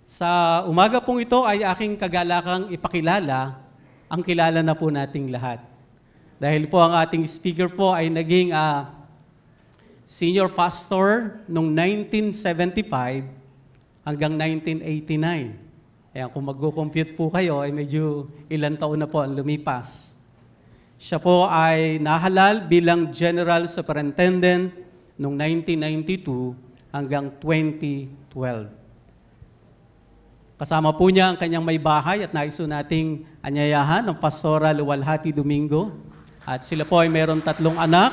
Sa umaga pong ito ay aking kagalakang ipakilala ang kilala na po nating lahat. Dahil po ang ating speaker po ay naging senior pastor noong 1975 hanggang 1989. Ayan, kung mag-compute po kayo, ay medyo ilang taon na po ang lumipas. Siya po ay nahalal bilang General Superintendent noong 1992 hanggang 2012. Kasama po niya ang kanyang may bahay at nais nating anyayahan ng Pastora Luwalhati Domingo. At sila po ay mayroon 3 anak,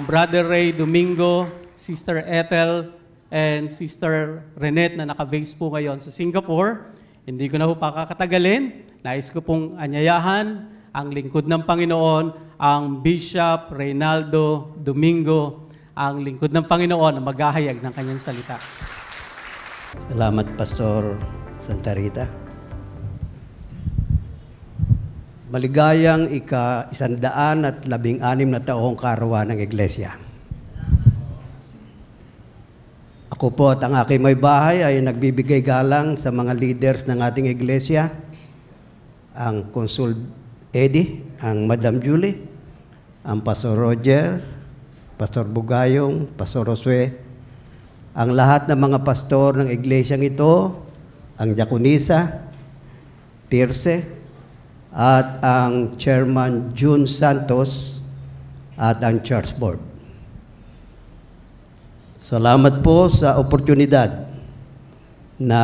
Brother Ray Domingo, Sister Ethel, and Sister Renette na naka-base po ngayon sa Singapore. Hindi ko na po pakakatagalin. Nais ko pong anyayahan ang lingkod ng Panginoon, ang Bishop Reynaldo Domingo, ang lingkod ng Panginoon na maghahayag ng kanyang salita. Salamat, Pastor Santa Rita. Maligayang ika-116 na taong karawan ng Iglesia. Ako po at ang aking may bahay ay nagbibigay galang sa mga leaders ng ating Iglesia, ang Consul Eddie, ang Madam Julie, ang Pastor Roger, Pastor Bugayong, Pastor Josue, ang lahat ng mga pastor ng iglesyang ito, ang Diakonisa, Tirce, at ang Chairman June Santos, at ang Church Board. Salamat po sa oportunidad na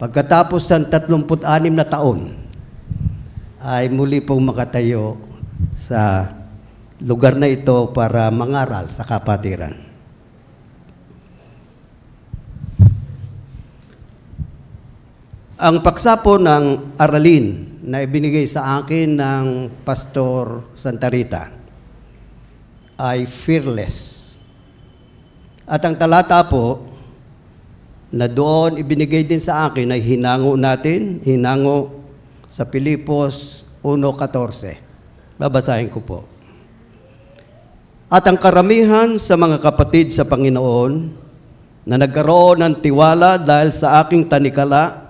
pagkatapos ng 36 na taon ay muli pong makatayo sa lugar na ito para mangaral sa kapatiran. Ang paksa po ng aralin na ibinigay sa akin ng Pastor Santa Rita ay fearless. At ang talata po na doon ibinigay din sa akin ay hinango natin, hinango sa Filipos 1:14. Babasahin ko po. At ang karamihan sa mga kapatid sa Panginoon na nagkaroon ng tiwala dahil sa aking tanikala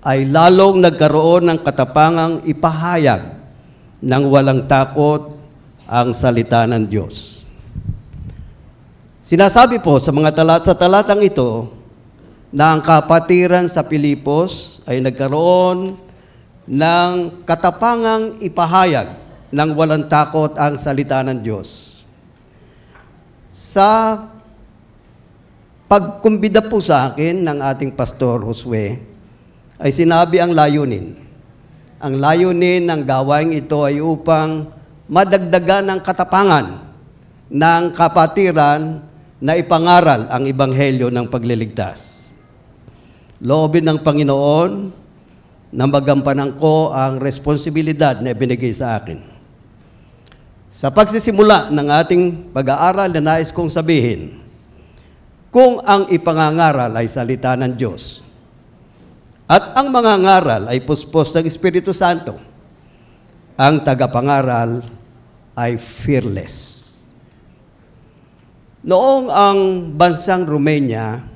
ay lalong nagkaroon ng katapangang ipahayag ng walang takot ang salita ng Diyos. Sinasabi po sa sa talatang ito na ang kapatiran sa Filipos ay nagkaroon ng katapangang ipahayag ng walang takot ang salita ng Diyos. Sa pagkumbida po sa akin ng ating Pastor Josue, ay sinabi ang layunin. Ang layunin ng gawain ito ay upang madagdagan ng katapangan ng kapatiran na ipangaral ang ebanghelyo ng pagliligtas. Loobin ng Panginoon na magampanan ko ang responsibilidad na ibinigay sa akin. Sa pagsisimula ng ating pag-aaral na nais kong sabihin, kung ang ipangangaral ay salita ng Diyos, at ang mga ngaral ay puspos ng Espiritu Santo, ang tagapangaral ay fearless. Noong ang bansang Romania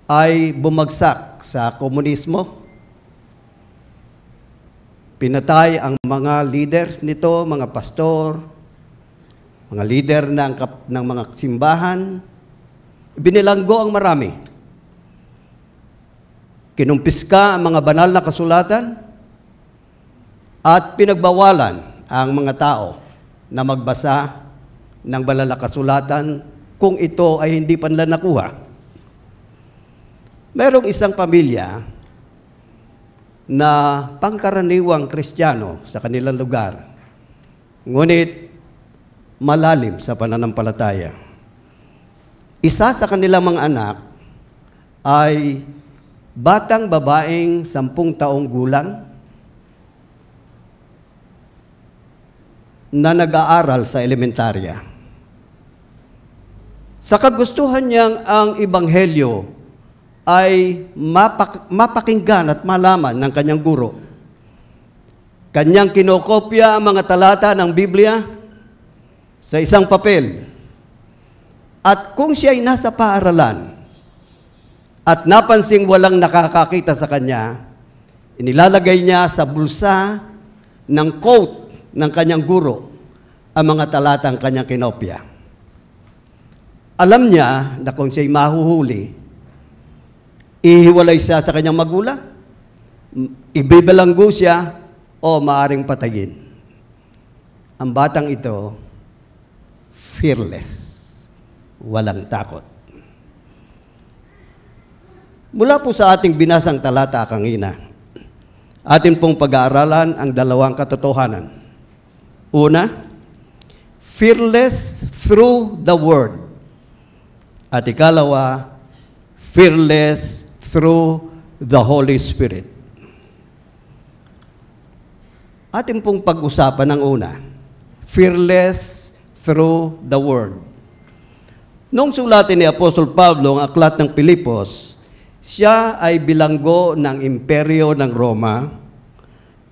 ay bumagsak sa komunismo, pinatay ang mga leaders nito, mga pastor, mga leader ng mga simbahan, binilanggo ang marami. Kinumpiska ang mga banal na kasulatan at pinagbawalan ang mga tao na magbasa ng banal na kasulatan kung ito ay hindi pa nila nakuha. Merong isang pamilya na pangkaraniwang Kristiyano sa kanilang lugar, ngunit malalim sa pananampalataya. Isa sa kanilang mga anak ay batang babaeng 10 taong gulang na nag-aaral sa elementarya. Sa kagustuhan niyang ang ebanghelyo ay mapakinggan at malaman ng kanyang guro. Kanyang kinokopya ang mga talata ng Biblia sa isang papel. At kung siya ay nasa paaralan, at napansing walang nakakakita sa kanya, inilalagay niya sa bulsa ng coat ng kanyang guro ang mga talatang kanyang kinopya. Alam niya na kung siya'y mahuhuli, ihiwalay siya sa kanyang magulang, ibibalanggo siya, o maaring patayin. Ang batang ito, fearless, walang takot. Mula po sa ating binasang talata kanina, atin pong pag-aaralan ang dalawang katotohanan. Una, fearless through the Word. At ikalawa, fearless through the Holy Spirit. Atin pong pag-usapan ng una, fearless through the Word. Noong sulatin ni Apostol Pablo ang aklat ng Pilipos, siya ay bilanggo ng imperyo ng Roma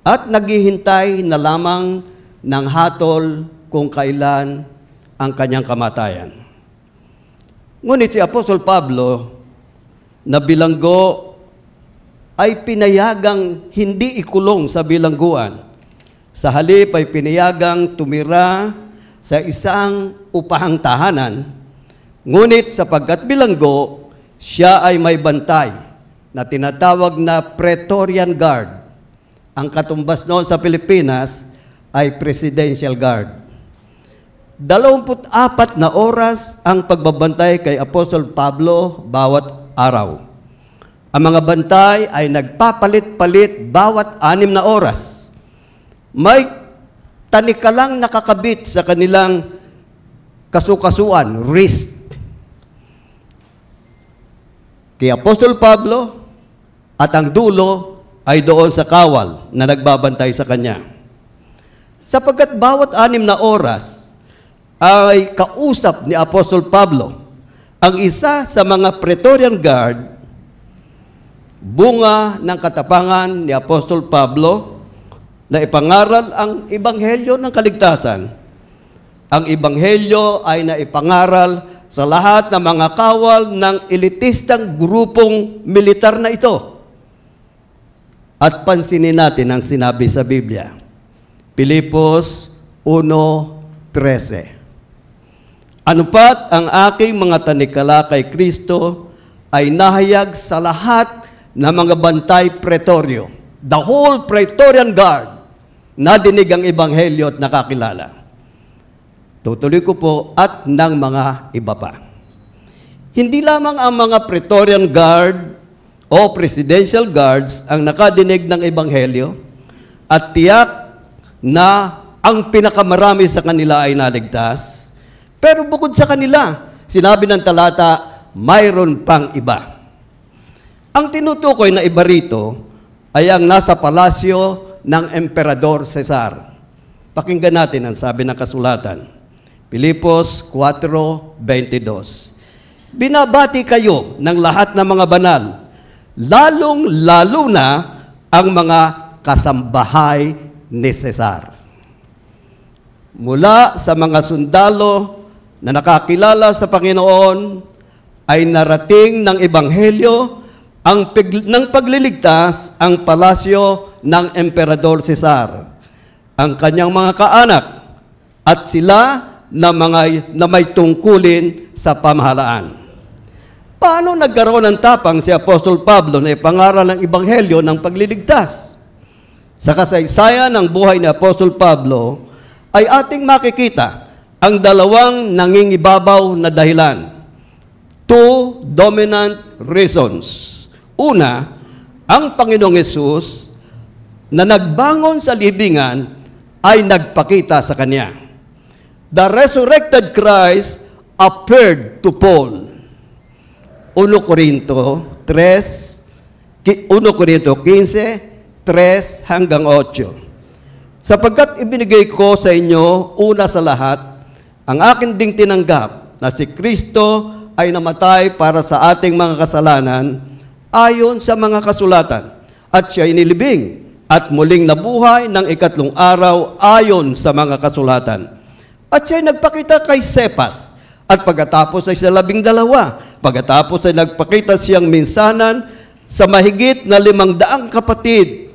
at naghihintay na lamang ng hatol kung kailan ang kanyang kamatayan. Ngunit si Apostol Pablo na bilanggo ay pinayagang hindi ikulong sa bilangguan. Sa halip ay pinayagang tumira sa isang upahang tahanan, ngunit sapagkat bilanggo, siya ay may bantay na tinatawag na Praetorian Guard. Ang katumbas noon sa Pilipinas ay Presidential Guard. 24 na oras ang pagbabantay kay Apostol Pablo bawat araw. Ang mga bantay ay nagpapalit-palit bawat 6 na oras. May tanikalang nakakabit sa kanilang kasukasuan, wrist. Kay Apostol Pablo at ang dulo ay doon sa kawal na nagbabantay sa kanya. Sapagkat bawat 6 na oras ay kausap ni Apostol Pablo ang isa sa mga Praetorian Guard, bunga ng katapangan ni Apostol Pablo na ipangaral ang Ebanghelyo ng kaligtasan. Ang Ebanghelyo ay naipangaral sa lahat ng mga kawal ng elitistang grupong militar na ito. At pansinin natin ang sinabi sa Biblia. Pilipos 1:13. Anupat ang aking mga tanikala kay Kristo ay nahayag sa lahat ng mga bantay pretoryo. The whole Praetorian Guard nadinig ang Ebanghelyo at nakakilala. Tutuloy ko po at ng mga iba pa. Hindi lamang ang mga Praetorian Guard o Presidential Guards ang nakadinig ng Ebanghelyo at tiyak na ang pinakamarami sa kanila ay naligtas. Pero bukod sa kanila, sinabi ng talata, mayroon pang iba. Ang tinutukoy na iba rito ay ang nasa palasyo ng Emperador Cesar. Pakinggan natin ang sabi ng kasulatan. Pilipos 4:22. Binabati kayo ng lahat ng mga banal, lalong-lalo na ang mga kasambahay ni Cesar. Mula sa mga sundalo na nakakilala sa Panginoon ay narating ng Ebanghelyo ng pagliligtas ang palasyo ng Emperador Cesar, ang kanyang mga kaanak, at sila na may tungkulin sa pamahalaan. Paano nagkaroon ng tapang si Apostol Pablo na ipangaral ang Ebanghelyo ng pagliligtas? Sa kasaysayan ng buhay ni Apostol Pablo ay ating makikita ang dalawang nangingibabaw na dahilan. Two dominant reasons. Una, ang Panginoong Hesus na nagbangon sa libingan ay nagpakita sa kanya. The resurrected Christ appeared to Paul. 1 Corinto 15, 3 hanggang 8. Sapagkat ibinigay ko sa inyo una sa lahat, ang akin ding tinanggap na si Kristo ay namatay para sa ating mga kasalanan ayon sa mga kasulatan, at siya inilibing at muling nabuhay ng 3 araw ayon sa mga kasulatan. At siya nagpakita kay Cephas, at pagkatapos ay sa 12, Pagkatapos ay nagpakita siyang minsanan sa mahigit na 500 kapatid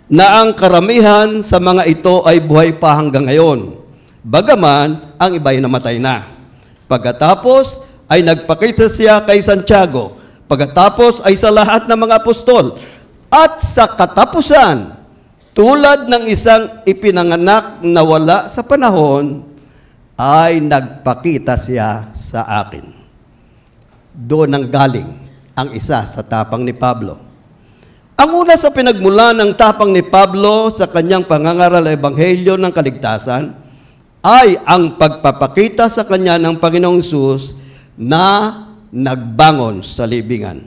na ang karamihan sa mga ito ay buhay pa hanggang ngayon. Bagaman, ang iba ay namatay na. Pagkatapos ay nagpakita siya kay Santiago. Pagkatapos ay sa lahat ng mga apostol. At sa katapusan, tulad ng isang ipinanganak na wala sa panahon, ay nagpakita siya sa akin. Doon ang galing ang isa sa tapang ni Pablo. Ang una sa pinagmula ng tapang ni Pablo sa kanyang pangangaral ng Ebanghelyo ng Kaligtasan ay ang pagpapakita sa kanya ng Panginoong Hesus na nagbangon sa libingan.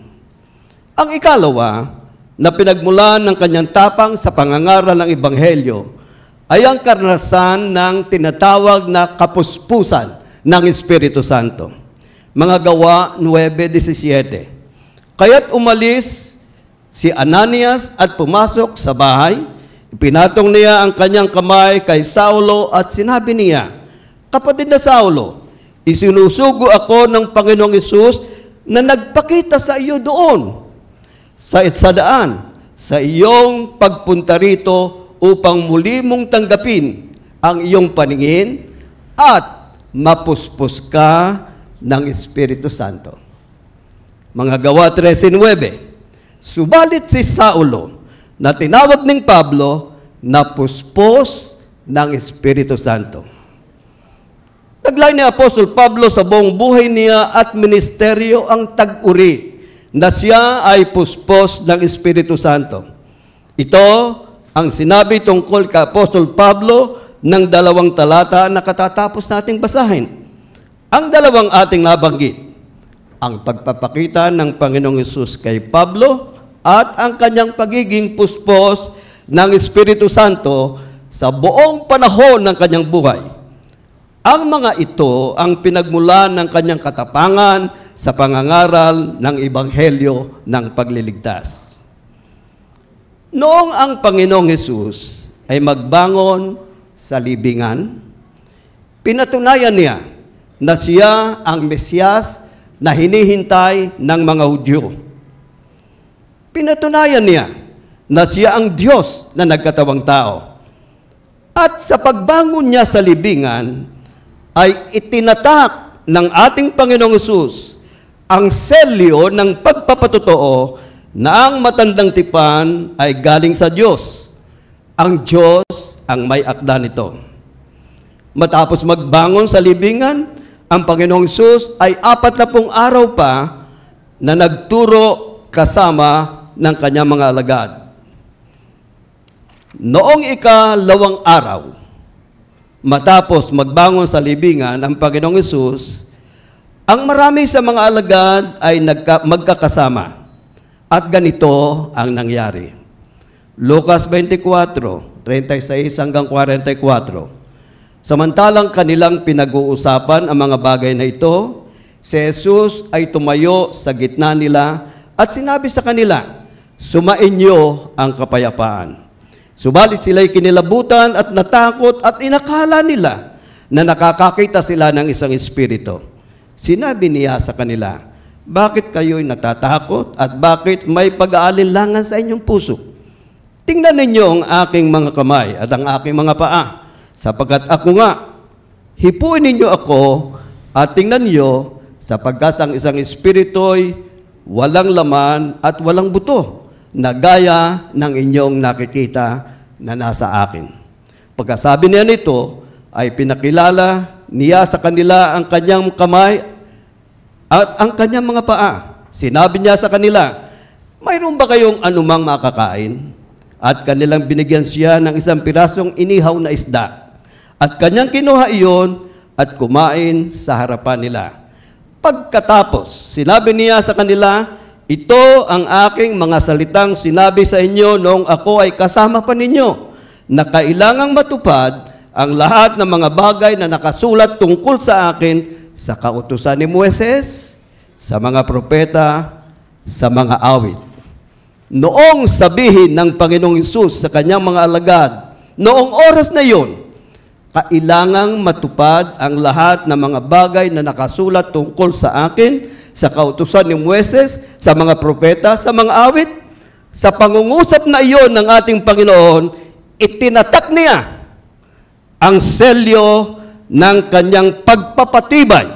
Ang ikalawa na pinagmulan ng kanyang tapang sa pangangaral ng Ebanghelyo ay ang karanasan ng tinatawag na kapuspusan ng Espiritu Santo. Mga Gawa 9:17. Kaya't umalis si Ananias at pumasok sa bahay, ipinatong niya ang kanyang kamay kay Saulo at sinabi niya, "Kapatid na Saulo, isinusugo ako ng Panginoong Hesus na nagpakita sa iyo doon, sa daan, sa iyong pagpunta rito upang muli mong tanggapin ang iyong paningin at mapuspos ka ng Espiritu Santo." Mga Gawa 13:9. Subalit si Saulo, na tinawag ng Pablo, napuspos ng Espiritu Santo. Taglay ni Apostol Pablo sa buong buhay niya at ministeryo ang tag-uri na siya ay puspos ng Espiritu Santo. Ito ang sinabi tungkol kay Apostol Pablo ng 2 talata na katatapos nating basahin. Ang dalawang ating nabanggit, ang pagpapakita ng Panginoong Hesus kay Pablo at ang kanyang pagiging puspos ng Espiritu Santo sa buong panahon ng kanyang buhay. Ang mga ito ang pinagmulan ng kanyang katapangan sa pangangaral ng Ebanghelyo ng pagliligtas. Noong ang Panginoong Hesus ay magbangon sa libingan, pinatunayan niya na siya ang Mesiyas na hinihintay ng mga Hudyo. Pinatunayan niya na siya ang Diyos na nagkatawang tao. At sa pagbangon niya sa libingan, ay itinatak ng ating Panginoong Hesus ang selyo ng pagpapatotoo na ang matandang tipan ay galing sa Diyos. Ang Diyos ang may akda nito. Matapos magbangon sa libingan, ang Panginoong Hesus ay 40 araw pa na nagturo kasama ng kanyang mga alagad. Noong ika-2 araw, matapos magbangon sa libingan ang Panginoong Hesus, ang marami sa mga alagad ay magkakasama. At ganito ang nangyari. Lucas 24:36 hanggang 44. Samantalang kanilang pinag-uusapan ang mga bagay na ito, si Jesus ay tumayo sa gitna nila at sinabi sa kanila, "Sumainyo ang kapayapaan." Subalit sila'y kinilabutan at natakot at inakala nila na nakakakita sila ng isang espiritu. Sinabi niya sa kanila, "Bakit kayo'y natatakot at bakit may pag-aalinlangan sa inyong puso? Tingnan ninyo ang aking mga kamay at ang aking mga paa. Sapagkat ako nga, hipuin ninyo ako at tingnan niyo, sapagkat ang isang espiritu'y walang laman at walang buto, na gaya ng inyong nakikita na nasa akin." Pagkasabi niya nito, ay pinakilala niya sa kanila ang kanyang kamay at ang kanyang mga paa. Sinabi niya sa kanila, "Mayroon ba kayong anumang makakain?" At kanilang binigyan siya ng isang pirasong inihaw na isda. At kanyang kinuha iyon at kumain sa harapan nila. Pagkatapos, sinabi niya sa kanila, "Ito ang aking mga salitang sinabi sa inyo noong ako ay kasama pa ninyo, na kailangang matupad ang lahat ng mga bagay na nakasulat tungkol sa akin sa kautusan ni Moises, sa mga propeta, sa mga awit." Noong sabihin ng Panginoong Hesus sa kanyang mga alagad, noong oras na iyon, kailangang matupad ang lahat ng mga bagay na nakasulat tungkol sa akin sa kautusan ni Moises, sa mga propeta, sa mga awit. Sa pangungusap na iyon ng ating Panginoon, itinatak niya ang selyo ng kanyang pagpapatibay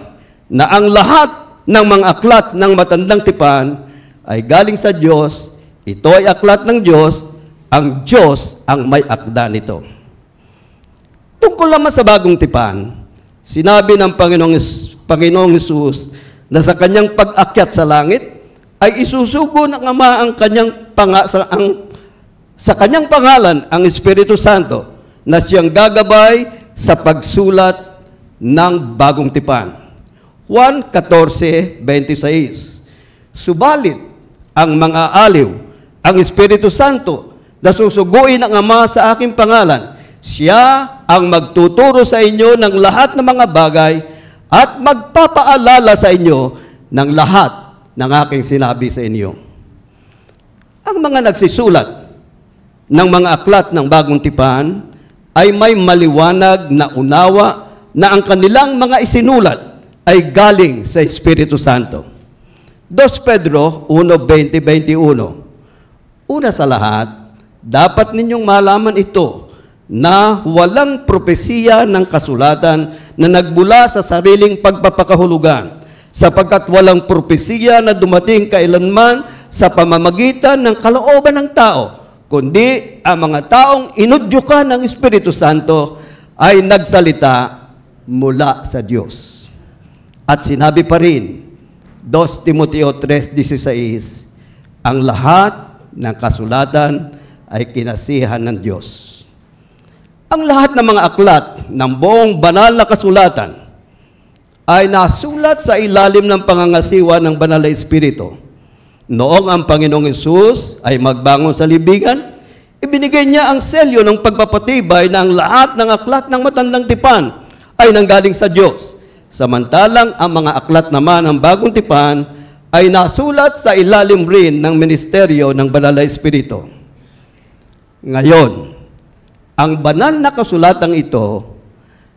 na ang lahat ng mga aklat ng matandang tipan ay galing sa Diyos. Ito ay aklat ng Diyos, ang Diyos ang may akda nito. Tungkol naman sa bagong tipan, sinabi ng Panginoong Hesus na sa kanyang pag-akyat sa langit ay isusugo ng Ama ang sa kanyang pangalan ang Espiritu Santo na siyang gagabay sa pagsulat ng bagong tipan. Juan 14:26. Subalit ang mga aliw, ang Espiritu Santo na susuguin ng Ama sa aking pangalan, siya ang magtuturo sa inyo ng lahat ng mga bagay at magpapaalala sa inyo ng lahat ng aking sinabi sa inyo. Ang mga nagsisulat ng mga aklat ng bagong tipan ay may maliwanag na unawa na ang kanilang mga isinulat ay galing sa Espiritu Santo. 2 Pedro 1:20-21. Una sa lahat, dapat ninyong malaman ito na walang propesiya ng kasulatan na nagbula sa sariling pagpapakahulugan, sapagkat walang propesiya na dumating kailanman sa pamamagitan ng kalooban ng tao, kundi ang mga taong inudyukan ng Espiritu Santo ay nagsalita mula sa Diyos. At sinabi pa rin, 2 Timoteo 3:16, ang lahat ng kasulatan ay kinasihan ng Diyos. Ang lahat ng mga aklat ng buong banal na kasulatan ay nasulat sa ilalim ng pangangasiwa ng banal na Espiritu. Noong ang Panginoong Hesus ay magbangon sa libingan, ibinigay niya ang selyo ng pagpapatibay na ang lahat ng aklat ng matandang tipan ay nanggaling sa Diyos. Samantalang ang mga aklat naman ng bagong tipan ay nasulat sa ilalim rin ng ministeryo ng banal na Espiritu. Ngayon, ang banal na kasulatang ito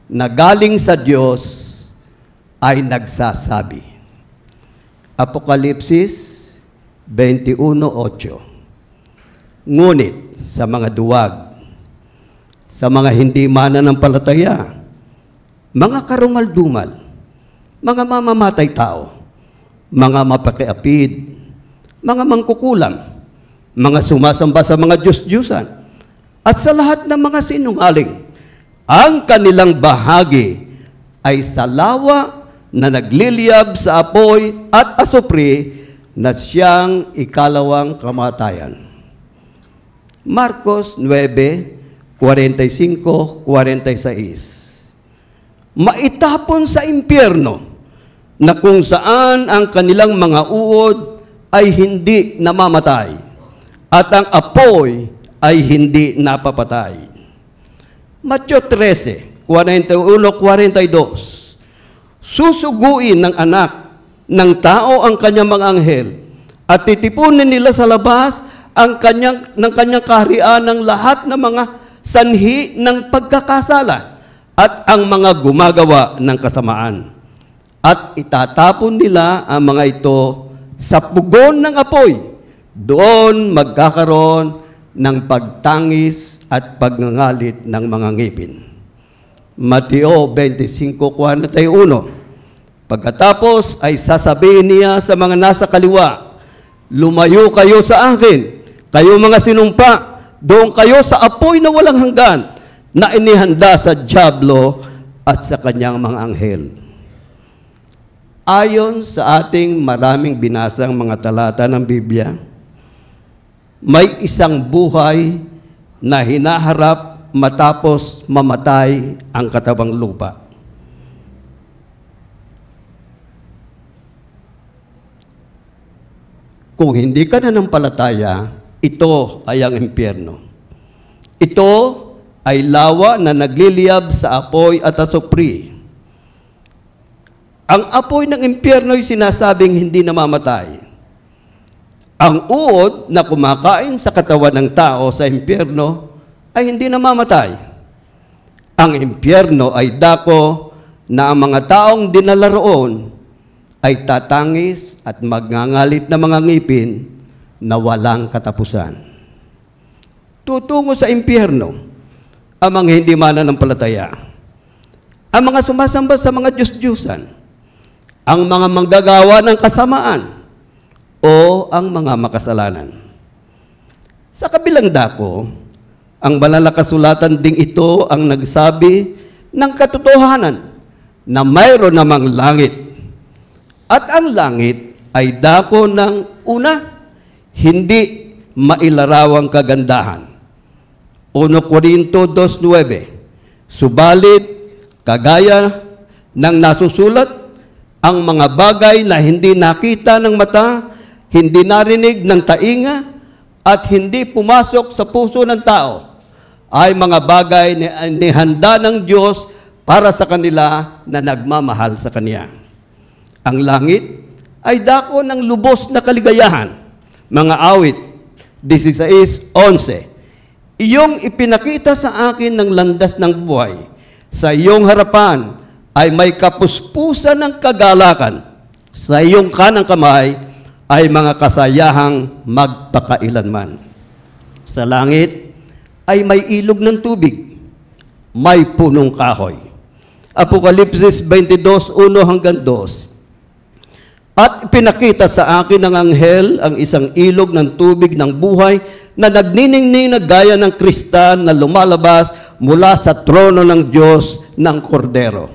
na galing sa Diyos ay nagsasabi. Apokalipsis 21:8. Ngunit sa mga duwag, sa mga hindi mananampalataya, mga karumal-dumal, mga mamamatay tao, mga mapakiapid, mga mangkukulam, mga sumasamba sa mga Diyos-Diyusan, at sa lahat ng mga sinungaling, ang kanilang bahagi ay sa lawa na nagliliyab sa apoy at asupri na siyang ikalawang kamatayan. Marcos 9:45-46. Maitapon sa impyerno na kung saan ang kanilang mga uod ay hindi namamatay at ang apoy ay hindi napapatay. Matthew 13:41-42. Susuguin ng anak ng tao ang kanyang mga anghel at titipunin nila sa labas ng kanyang kaharian ng lahat ng mga sanhi ng pagkakasala at ang mga gumagawa ng kasamaan. At itatapon nila ang mga ito sa pugon ng apoy. Doon magkakaroon ng pagtangis at pagngangalit ng mga ngipin. Mateo 25:41. Pagkatapos ay sasabihin niya sa mga nasa kaliwa, lumayo kayo sa akin, kayo mga sinumpa, doon kayo sa apoy na walang hanggan, na inihanda sa dyablo at sa kanyang mga anghel. Ayon sa ating maraming binasang mga talata ng Biblia, may isang buhay na hinaharap matapos mamatay ang katabang lupa. Kung hindi ka nanampalataya, ito ay ang impyerno. Ito ay lawa na nagliliyab sa apoy at asupri. Ang apoy ng impyerno ay sinasabing hindi namamatay. Ang uod na kumakain sa katawan ng tao sa impyerno ay hindi namamatay. Ang impyerno ay dako na ang mga taong dinala roon ay tatangis at magngangalit na mga ngipin na walang katapusan. Tutungo sa impyerno ang mga hindi mananampalataya, ang mga sumasamba sa mga Diyos-Diyusan, ang mga manggagawa ng kasamaan, o ang mga makasalanan. Sa kabilang dako, ang banal na kasulatan ding ito ang nagsabi ng katotohanan na mayroon namang langit. At ang langit ay dako ng una, hindi mailarawang kagandahan. 1 Corinto 2:9. Subalit, kagaya ng nasusulat, ang mga bagay na hindi nakita ng mata, hindi narinig ng tainga, at hindi pumasok sa puso ng tao, ay mga bagay na inihanda ng Diyos para sa kanila na nagmamahal sa Kanya. Ang langit ay dako ng lubos na kaligayahan. Mga awit 16:11. Iyong ipinakita sa akin ng landas ng buhay. Sa iyong harapan ay may kapuspusan ng kagalakan. Sa iyong kanang kamay ay mga kasayahang magpakailanman. Sa langit ay may ilog ng tubig, may punong kahoy. Apokalipsis 22:1-2. At pinakita sa akin ng anghel ang isang ilog ng tubig ng buhay na nagniningning na gaya ng kristal na lumalabas mula sa trono ng Diyos ng Kordero.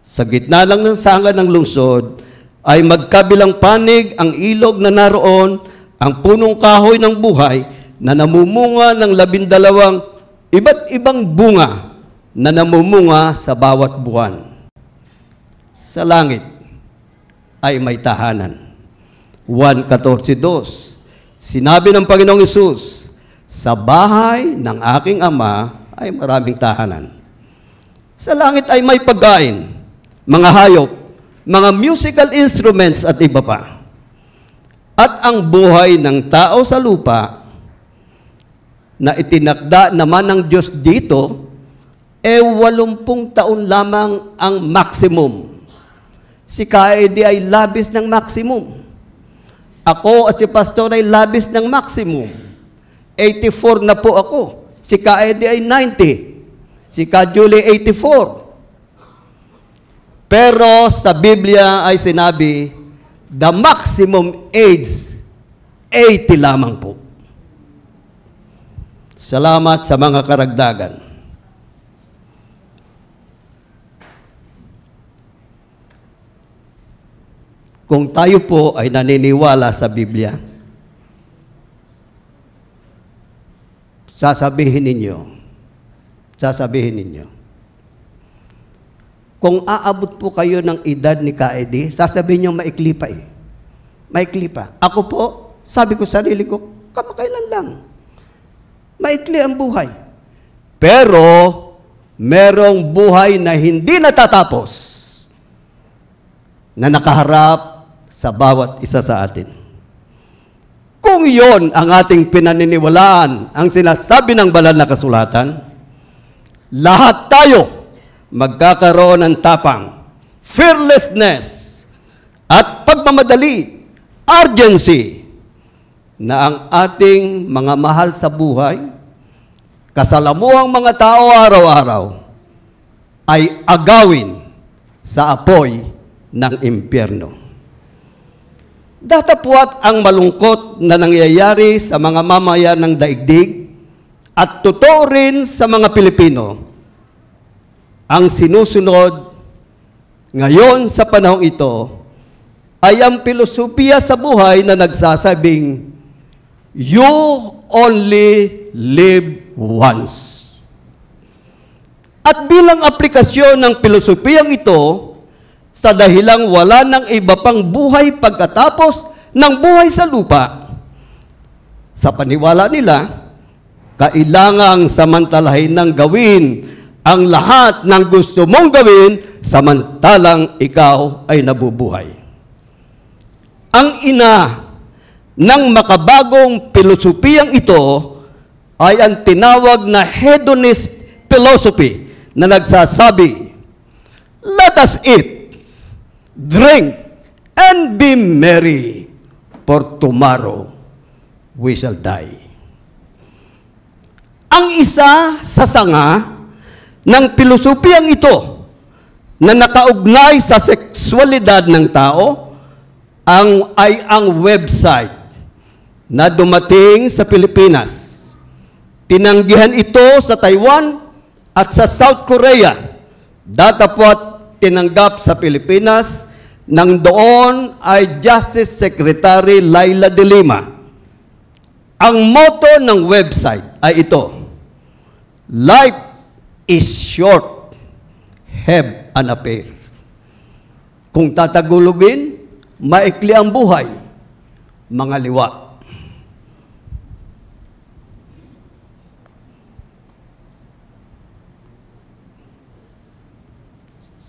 Sa gitna lang ng sanga ng lungsod ay magkabilang panig ang ilog na naroon, ang punong kahoy ng buhay na namumunga ng 12 iba't ibang bunga na namumunga sa bawat buwan. Sa langit ay may tahanan. 1:14-2. Sinabi ng Panginoong Hesus, sa bahay ng aking Ama ay maraming tahanan. Sa langit ay may pagkain, mga hayop, mga musical instruments at iba pa. At ang buhay ng tao sa lupa na itinakda naman ng Diyos dito, 80 taon lamang ang maximum. Si Kaede ay labis ng maximum. Ako at si Pastor ay labis ng maximum. 84 na po ako. Si Kaede ay 90. Si Julie 84. Pero sa Biblia ay sinabi, the maximum age, 80 lamang po. Salamat sa mga karagdagan. Kung tayo po ay naniniwala sa Biblia, sasabihin ninyo, kung aabot po kayo ng edad ni Kaede, sasabihin niyo maikli pa eh. Maikli pa. Ako po, sabi ko sa sarili ko, kamakailan lang. Maikli ang buhay. Pero, merong buhay na hindi natatapos na nakaharap sa bawat isa sa atin. Kung yon ang ating pinaniniwalaan, ang sinasabi ng banal na kasulatan, lahat tayo magkakaroon ng tapang, fearlessness, at pagmamadali, urgency, na ang ating mga mahal sa buhay, kasalamuhang mga tao araw-araw, ay agawin sa apoy ng impyerno. Datapwat ang malungkot na nangyayari sa mga mamayan ng daigdig at totoo rin sa mga Pilipino. Ang sinusunod ngayon sa panahong ito ay ang pilosopiya sa buhay na nagsasabing, you only live once. At bilang aplikasyon ng pilosopiyang ito, sa dahilang wala ng iba pang buhay pagkatapos ng buhay sa lupa, sa paniwala nila, kailangang samantalahin ng gawin ang lahat ng gusto mong gawin samantalang ikaw ay nabubuhay. Ang ina ng makabagong pilosopiyang ito ay ang tinawag na hedonist philosophy na nagsasabi, let us eat, drink, and be merry, for tomorrow we shall die. Ang isa sa sanga ng pilosopiyang ito na nakaugnay sa sexualidad ng tao ay ang website na dumating sa Pilipinas. Tinanggihan ito sa Taiwan at sa South Korea. Datapwat tinanggap sa Pilipinas nang doon ay Justice Secretary Laila de Lima. Ang motto ng website ay ito: Life is short, have an affair. Kung tatagulugin, maikli ang buhay, mga liwa.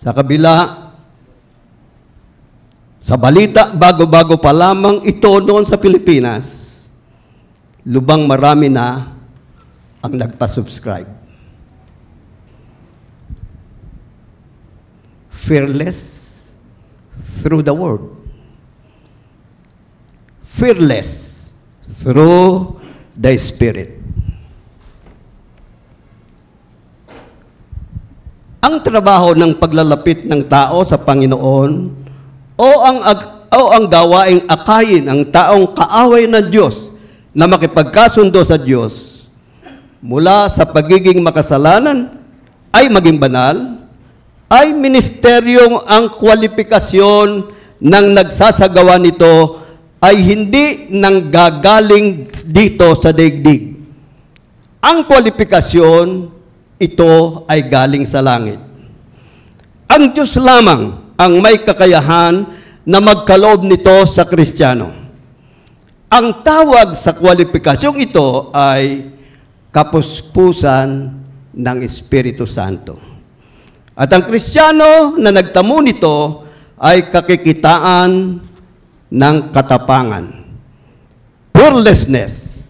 Sa kabila, sa balita, bago-bago pa lamang ito noon sa Pilipinas, lubang marami na ang nagpa-subscribe. Fearless through the word. Fearless through the Spirit. Ang trabaho ng paglalapit ng tao sa Panginoon o ang gawaing akayin ang taong kaaway ng Diyos na makipagkasundo sa Diyos mula sa pagiging makasalanan ay maging banal, ay ministeryong ang kwalifikasyon ng nagsasagawa nito ay hindi nanggagaling dito sa daigdig. Ang kwalifikasyon, ito ay galing sa langit. Ang Diyos lamang ang may kakayahan na magkaloob nito sa Kristiyano. Ang tawag sa kwalipikasyong ito ay kapuspusan ng Espiritu Santo. At ang Kristiyano na nagtamo nito ay kakikitaan ng katapangan, fearlessness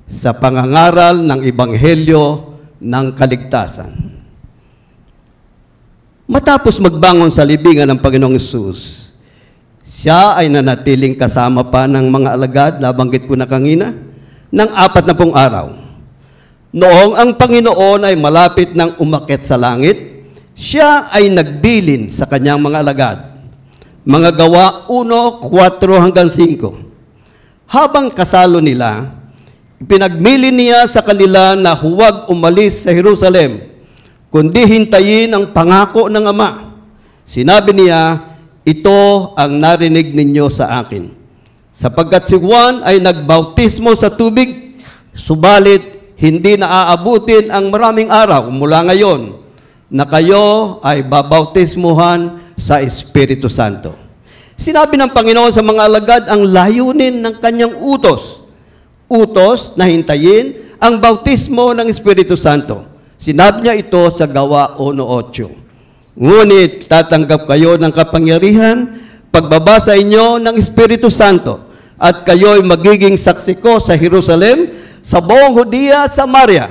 sa pangangaral ng Ebanghelyo ng kaligtasan. Matapos magbangon sa libingan ng Panginoong Hesus, siya ay nanatiling kasama pa ng mga alagad, nabanggit ko na kanina, ng 40 araw. Noong ang Panginoon ay malapit ng umakyat sa langit, siya ay nagbilin sa kanyang mga alagad. Mga Gawa 1:4-5. Habang kasalo nila, ipinagmili niya sa kanila na huwag umalis sa Jerusalem, kundi hintayin ang pangako ng Ama. Sinabi niya, ito ang narinig ninyo sa akin. Sapagkat si Juan ay nagbautismo sa tubig, subalit hindi na aabutin ang maraming araw mula ngayon na kayo ay babautismuhan sa Espiritu Santo. Sinabi ng Panginoon sa mga alagad ang layunin ng kanyang utos na hintayin ang bautismo ng Espiritu Santo. Sinabi niya ito sa Gawa 1:8. Ngunit tatanggap kayo ng kapangyarihan pagbaba sa inyo ng Espiritu Santo at kayo'y magiging saksi ko sa Jerusalem, sa buong Judea at Samaria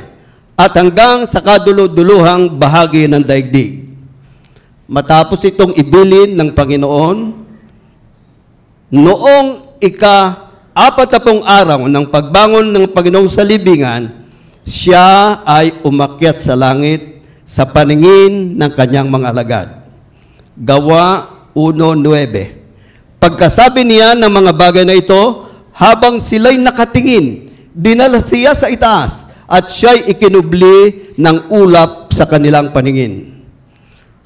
at hanggang sa kaduluduluhang bahagi ng daigdig. Matapos itong ibilin ng Panginoon, noong 40 araw ng pagbangon ng Panginoong sa libingan, siya ay umakyat sa langit sa paningin ng kanyang mga alagad. Gawa 1:9. Pagkasabi niya ng mga bagay na ito, habang sila'y nakatingin, dinala siya sa itaas at siya'y ikinubli ng ulap sa kanilang paningin.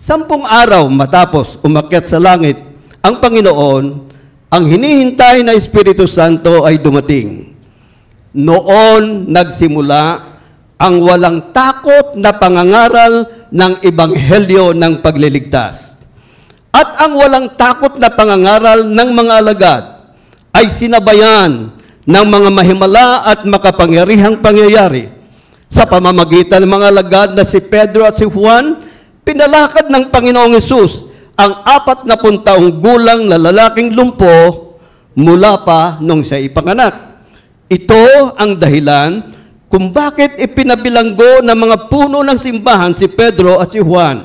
10 araw matapos umakyat sa langit ang Panginoon, ang hinihintay na Espiritu Santo ay dumating. Noon nagsimula ang walang takot na pangangaral ng Ebanghelyo ng pagliligtas. At ang walang takot na pangangaral ng mga alagad ay sinabayan ng mga mahimala at makapangyarihang pangyayari. Sa pamamagitan ng mga alagad na si Pedro at si Juan, pinalakad ng Panginoong Hesus ang 40 taong gulang na lalaking lumpo mula pa nung siya ipanganak. Ito ang dahilan kung bakit ipinabilanggo ng mga puno ng simbahan si Pedro at si Juan,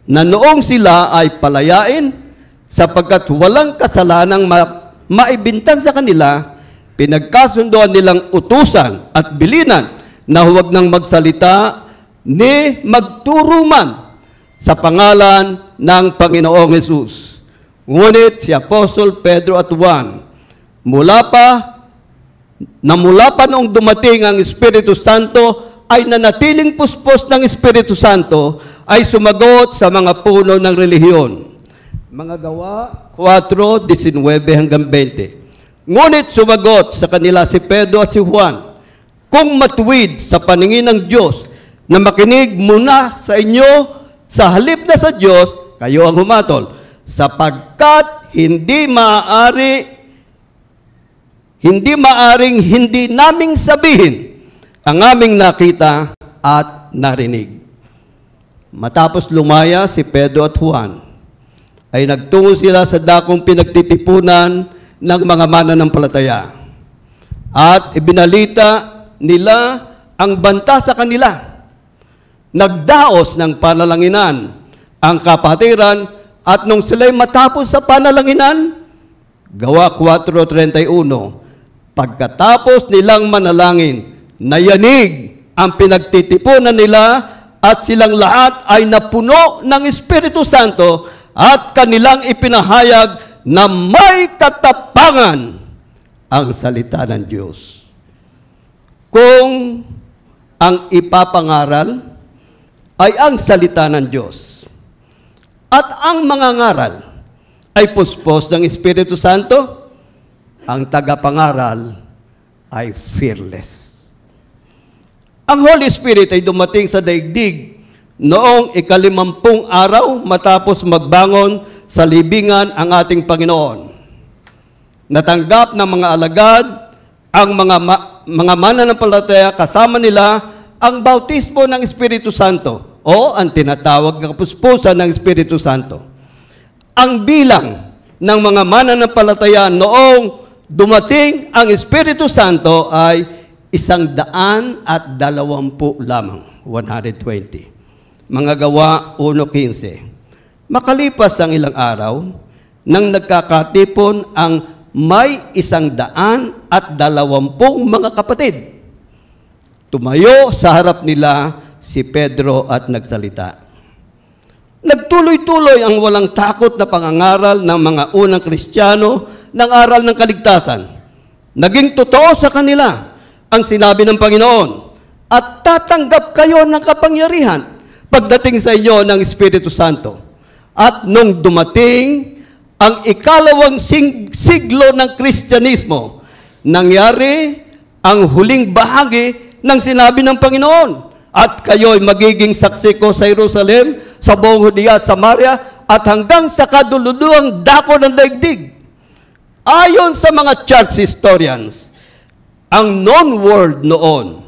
na noong sila ay palayain, sapagkat walang kasalanang maibintang sa kanila, pinagkasundoan nilang utusan at bilinan na huwag nang magsalita ni magturo man sa pangalan ng Panginoong Hesus. Ngunit si Apostol Pedro at Juan, mula pa noong dumating ang Espiritu Santo, ay nanatiling puspos ng Espiritu Santo, ay sumagot sa mga puno ng relihiyon. Mga Gawa 4:19 hanggang 20. Ngunit sumagot sa kanila si Pedro at si Juan, kung matuwid sa paningin ng Diyos na makinig muna sa inyo, sa halip na sa Diyos, kayo ang humatol, sapagkat hindi maaring hindi naming sabihin ang aming nakita at narinig. Matapos lumaya si Pedro at Juan, ay nagtungo sila sa dakong pinagtitipunan ng mga mananampalataya. At ibinalita nila ang banta sa kanila. Nagdaos ng panalanginan ang kapatiran, at nung sila'y matapos sa panalanginan, Gawa 4:31, pagkatapos nilang manalangin, nayanig ang pinagtitipunan nila at silang lahat ay napuno ng Espiritu Santo at kanilang ipinahayag na may katapangan ang salita ng Diyos. Kung ang ipapangaral ay ang salita ng Diyos at ang mga ngaral ay puspos ng Espiritu Santo, ang tagapangaral ay fearless. Ang Holy Spirit ay dumating sa daigdig noong 50 araw matapos magbangon sa libingan ang ating Panginoon. Natanggap ng mga alagad ang mga mananampalataya, kasama nila ang bautismo ng Espiritu Santo o ang tinatawag na kapuspusan ng Espiritu Santo. Ang bilang ng mga mananampalataya noong dumating ang Espiritu Santo ay 120 lamang, 120. Mga Gawa 1:15. Makalipas ang ilang araw, nang nagkakatipon ang may 120 mga kapatid, tumayo sa harap nila si Pedro at nagsalita. Nagtuloy-tuloy ang walang takot na pangangaral ng mga unang Kristiyano ng aral ng kaligtasan. Naging totoo sa kanila ang sinabi ng Panginoon, at tatanggap kayo ng kapangyarihan pagdating sa inyo ng Espiritu Santo. At nung dumating ang ikalawang siglo ng Kristyanismo, nangyari ang huling bahagi ng sinabi ng Panginoon. At kayo'y magiging saksi ko sa Jerusalem, sa buong Judea at Samaria, at hanggang sa kadululuang dako ng daigdig. Ayon sa mga church historians, ang known world noon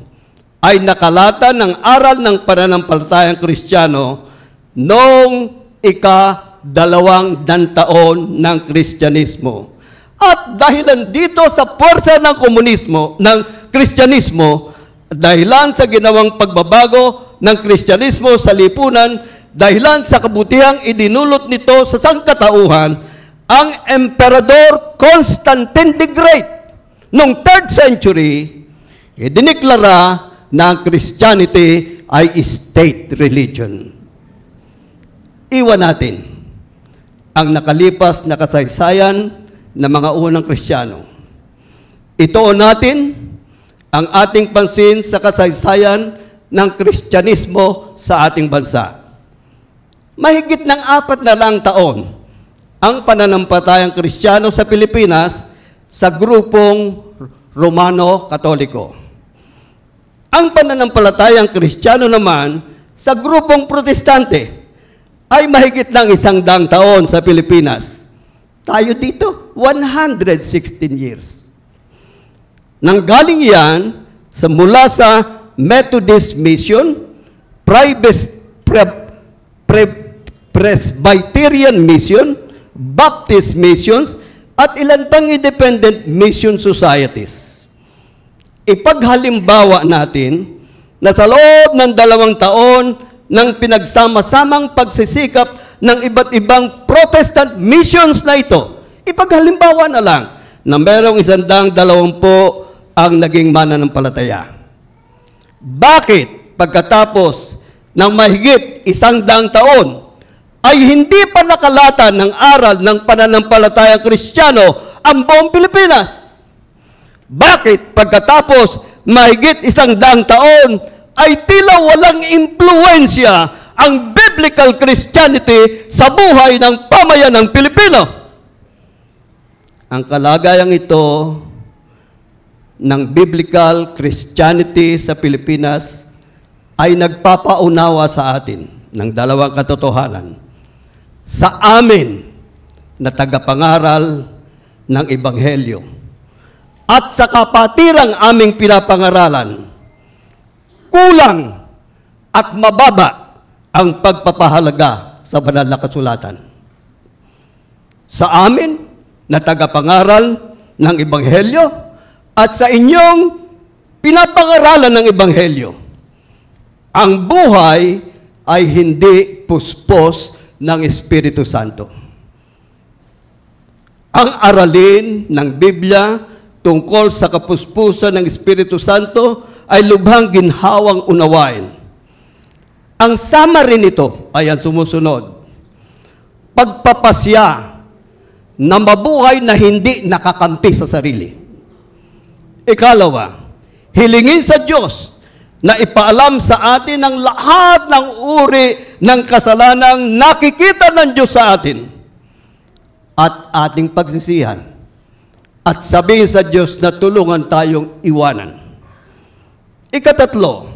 ay nakalata ng aral ng pananampalatayang Kristiyano noong ika-200 taon ng Kristyanismo. At dahilan dito sa puwersa ng Kristyanismo, dahilan sa ginawang pagbabago ng Kristyanismo sa lipunan, dahilan sa kabutihang idinulot nito sa sangkatauhan, ang Emperador Constantine the Great noong 3rd century, idiniklara na ang Christianity ay state religion. Iwan natin ang nakalipas na kasaysayan ng mga unang Kristiyano. Ituon natin ang ating pansin sa kasaysayan ng Kristyanismo sa ating bansa. Mahigit ng 4 na lang taon ang pananampalatayang Kristiyano sa Pilipinas sa grupong Romano-Katoliko. Ang pananampalatayang Kristiyano naman sa grupong Protestante ay mahigit ng 100 taon sa Pilipinas. Tayo dito, 116 years. Nanggaling yan mula sa Methodist Mission, Presbyterian Mission, Baptist Missions, at ilan pang independent mission societies. Ipaghalimbawa natin na sa loob ng 2 taon ng pinagsama-samang pagsisikap ng iba't ibang Protestant missions na ito. Ipaghalimbawa na lang na merong 120 ang naging mananampalataya. Bakit pagkatapos ng mahigit 100 taon ay hindi pa nakalatan ng aral ng pananampalatayang Kristiyano ang buong Pilipinas? Bakit pagkatapos mahigit 100 taon ay tila walang impluensya ang biblical Christianity sa buhay ng pamayanang Pilipino? Ang kalagayang ito ng biblical Christianity sa Pilipinas ay nagpapaunawa sa atin ng dalawang katotohanan. Sa amin na tagapangaral ng Ebanghelyo at sa kapatirang aming pinapangaralan, kulang at mababa ang pagpapahalaga sa banal na kasulatan. Sa amin na tagapangaral ng Ebanghelyo at sa inyong pinapangaralan ng Ebanghelyo, ang buhay ay hindi puspos ng Espiritu Santo. Ang aralin ng Biblia tungkol sa kapuspusan ng Espiritu Santo ay lubhang ginhawang unawain. Ang summary nito ay ang sumusunod: pagpapasya na mabuhay na hindi nakakampi sa sarili. Ikalawa, hilingin sa Diyos na ipaalam sa atin ang lahat ng uri ng kasalanang nakikita ng Diyos sa atin at ating pagsisihan, at sabihin sa Diyos na tulungan tayong iwanan. Ikatatlo,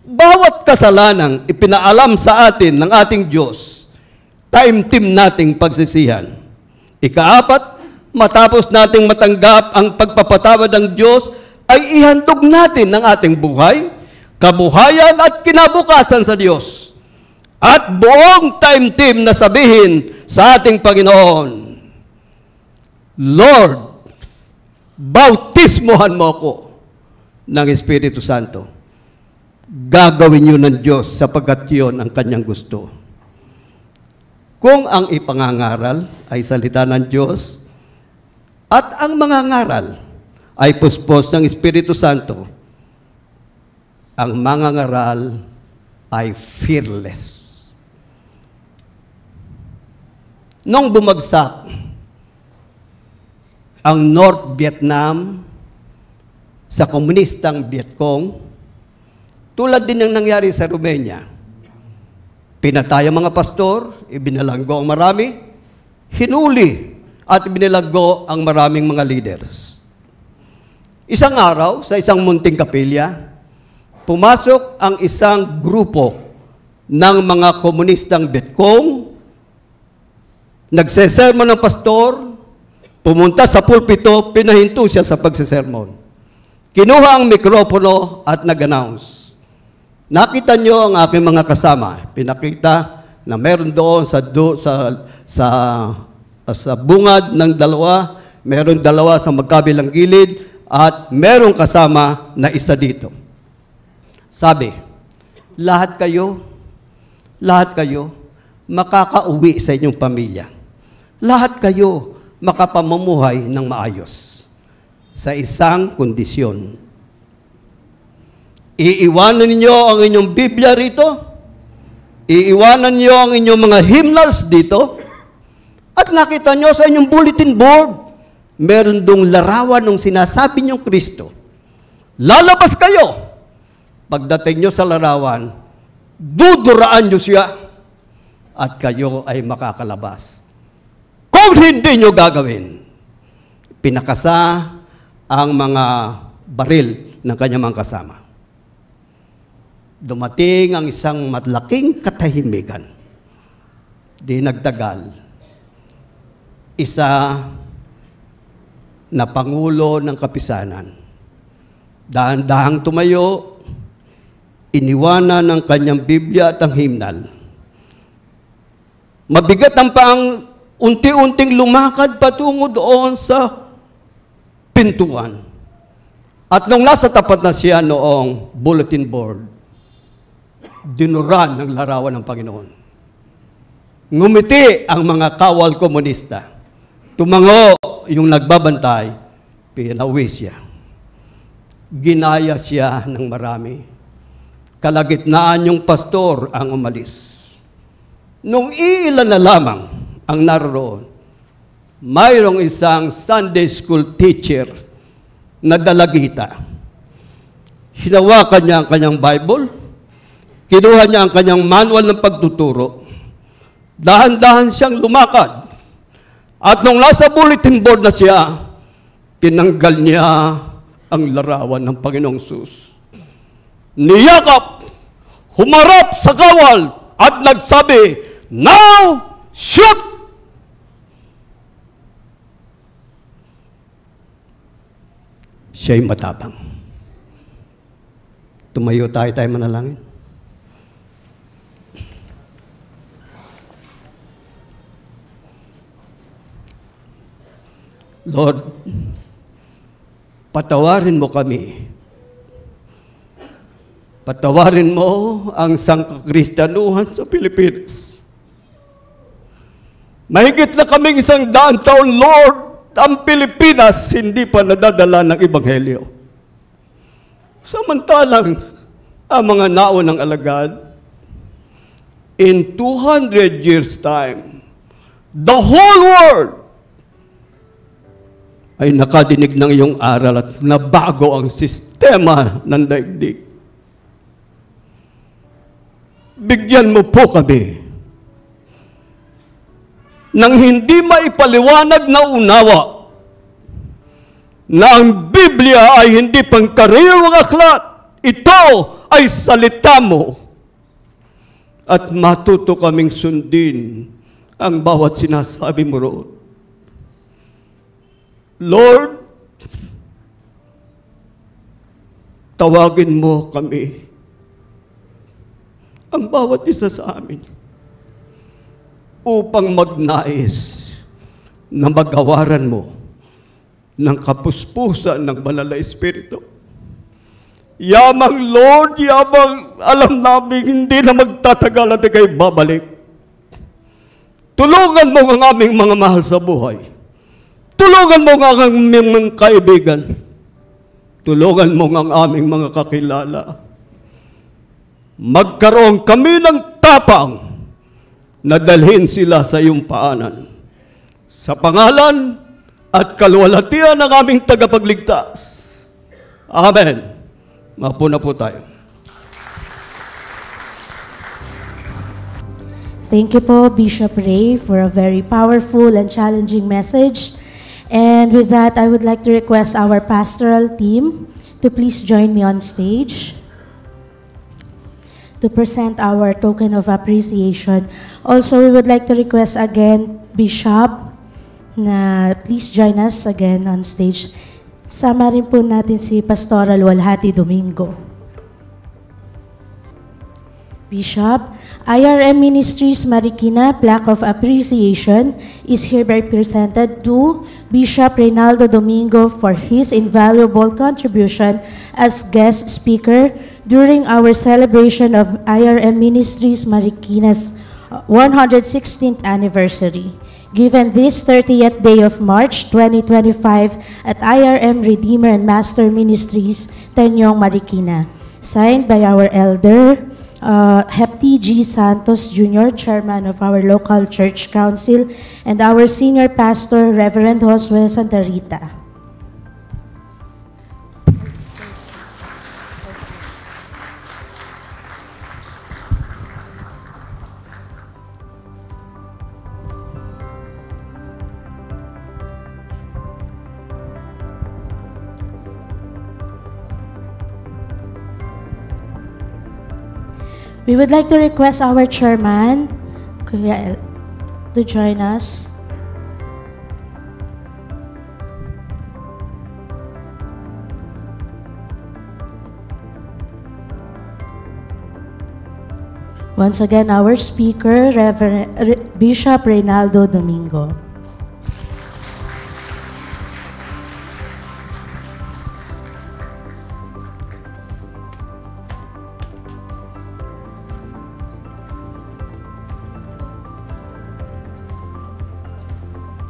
bawat kasalanang ipinaalam sa atin ng ating Diyos, taimtim nating pagsisihan. Ikaapat, matapos nating matanggap ang pagpapatawad ng Diyos, ay ihandog natin ng ating buhay, kabuhayan at kinabukasan sa Diyos. At buong taimtim na sabihin sa ating Panginoon, Lord, bautismohan mo ako ng Espiritu Santo. Gagawin yun ng Diyos sapagkat yun ang kanyang gusto. Kung ang ipangangaral ay salita ng Diyos at ang mga ngaral ay puspos ng Espiritu Santo, ang mga ngaral ay fearless. Nung bumagsak ang North Vietnam sa komunistang Vietcong, tulad din ng nangyari sa Romania, pinatay ang mga pastor, ibinalanggo ang marami, hinuli at ibinalanggo ang maraming mga leaders. Isang araw, sa isang munting kapilya, pumasok ang isang grupo ng mga komunistang Vietcong, nagsesermon ng pastor, pumunta sa pulpito, pinahinto siya sa pagsesermon. Kinuha ang mikropono at nag-announce. Nakita niyo ang aking mga kasama. Pinakita na meron doon sa bungad ng dalawa, meron dalawa sa magkabilang gilid, at merong kasama na isa dito. Sabi, lahat kayo, makakauwi sa inyong pamilya. Lahat kayo makapamumuhay ng maayos sa isang kondisyon. Iiwanan ninyo ang inyong Biblia rito, iiwanan niyo ang inyong mga hymnals dito, at nakita niyo sa inyong bulletin board, meron dong larawan ng sinasabi niyong Kristo. Lalabas kayo. Pagdating niyo sa larawan, duduraan niyo siya, at kayo ay makakalabas. Kung hindi niyo gagawin, pinakasa ang mga baril ng kanyang mga kasama. Dumating ang isang malaking katahimikan. Di nagtagal, isa na pangulo ng kapisanan, dahan-dahang tumayo, iniwanan ng kanyang Biblia at ang himnal. Mabigat ang paang unti-unting lumakad patungo doon sa pintuan. At nung nasa tapat na siya noong bulletin board, dinuran ng larawan ng Panginoon. Ngumiti ang mga kawal komunista. Tumango yung nagbabantay, pinawi siya. Ginaya siya ng marami. Kalagitnaan yung pastor ang umalis. Nung iilan na lamang ang naroon, mayroong isang Sunday school teacher na dalagita. Hinawakan niya ang kanyang Bible, kinuha niya ang kanyang manual ng pagtuturo, dahan-dahan siyang lumakad. At nung nasa bulletin board na siya, tinanggal niya ang larawan ng Panginoong Sus. Niyakap, humarap sa kawal, at nagsabi, "Now, shoot!" Siya'y matapang. Tumayo tayo manalangin. Lord, patawarin mo kami. Patawarin mo ang sangkakristyanuhan sa Pilipinas. Mahigit na kaming 100 taon, Lord, ang Pilipinas hindi pa nadadala ng Ebanghelyo. Samantalang ang mga naunang alagad, in 200 years' time, the whole world ay nakadinig ng iyong aral at nabago ang sistema ng daigdig. Bigyan mo po kami nang hindi maipaliwanag na unawa na ang Biblia ay hindi pangkaraniwang aklat. Ito ay salita mo. At matuto kaming sundin ang bawat sinasabi mo roon. Lord, tawagin mo kami, ang bawat isa sa amin, upang magnais na magawaran mo ng kapuspusan ng Banal na Espiritu. Yamang Lord, yamang alam namin hindi na magtatagal at ikay babalik. Tulungan mo ang aming mga mahal sa buhay. Tulungan mo ang aming mga kaibigan. Tulungan mo ang aming mga kakilala. Magkaroon kami ng tapang na dalhin sila sa iyong paanan. Sa pangalan at kaluwalhatian ng aming tagapagligtas. Amen. Mapo na po tayo. Thank you po, Bishop Ray, for a very powerful and challenging message. And with that, I would like to request our pastoral team to please join me on stage to present our token of appreciation. Also, we would like to request again, Bishop, na please join us again on stage. Sama rin po natin si Pastoral Walhati Domingo. Bishop, IRM Ministries Marikina Plaque of Appreciation is hereby presented to Bishop Reynaldo Domingo for his invaluable contribution as guest speaker during our celebration of IRM Ministries Marikina's 116th anniversary, given this 30th day of March 2025 at IRM Redeemer and Master Ministries, Tenyong, Marikina. Signed by our elder, Hepti G. Santos Jr., Chairman of our local church council, and our senior pastor, Reverend Josue Santa Rita. We would like to request our chairman, Kuya El, to join us. Once again, our speaker, Bishop Reynaldo Domingo.